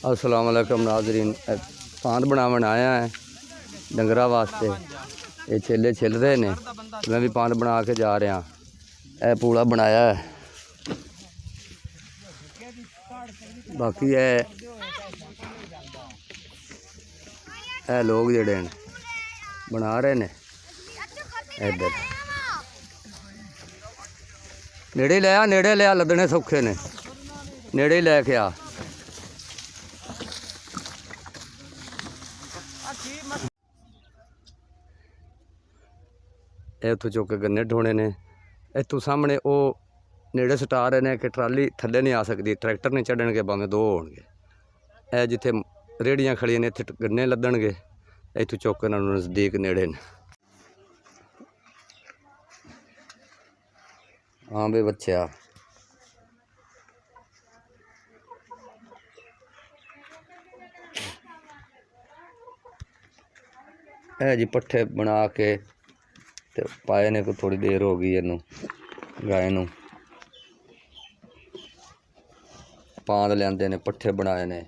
अस्सलाम वालेकुम नाज़रीन, पान बनावन आया है डंगरा वास्ते। ये छेले छिल रहे ने, मैं भी पान बना के जा रहा। यह पूला बनाया है, बाकी है लोग जेड़े बना रहे ने। इधर नेड़े लिया लदने सौखे ने, नेड़े लैके आ। इतों चुक के गन्ने ढोने ने। इतों सामने वो नेड़े सटा रहे ने कि ट्राली थले नहीं आ सकती, ट्रैक्टर नहीं चढ़नगे, भावें दो होणगे। ए जिथे रेहड़ियां खड़ियां ने इत्थे गन्ने लदणगे। इतों चुक के नज़दीक नेड़े ने। हाँ बे बच्चा, है जी पट्ठे बना के ते पाए ने। को थोड़ी देर हो गई इनू गाय नू। पांद लियाते ने, पट्ठे बनाए ने।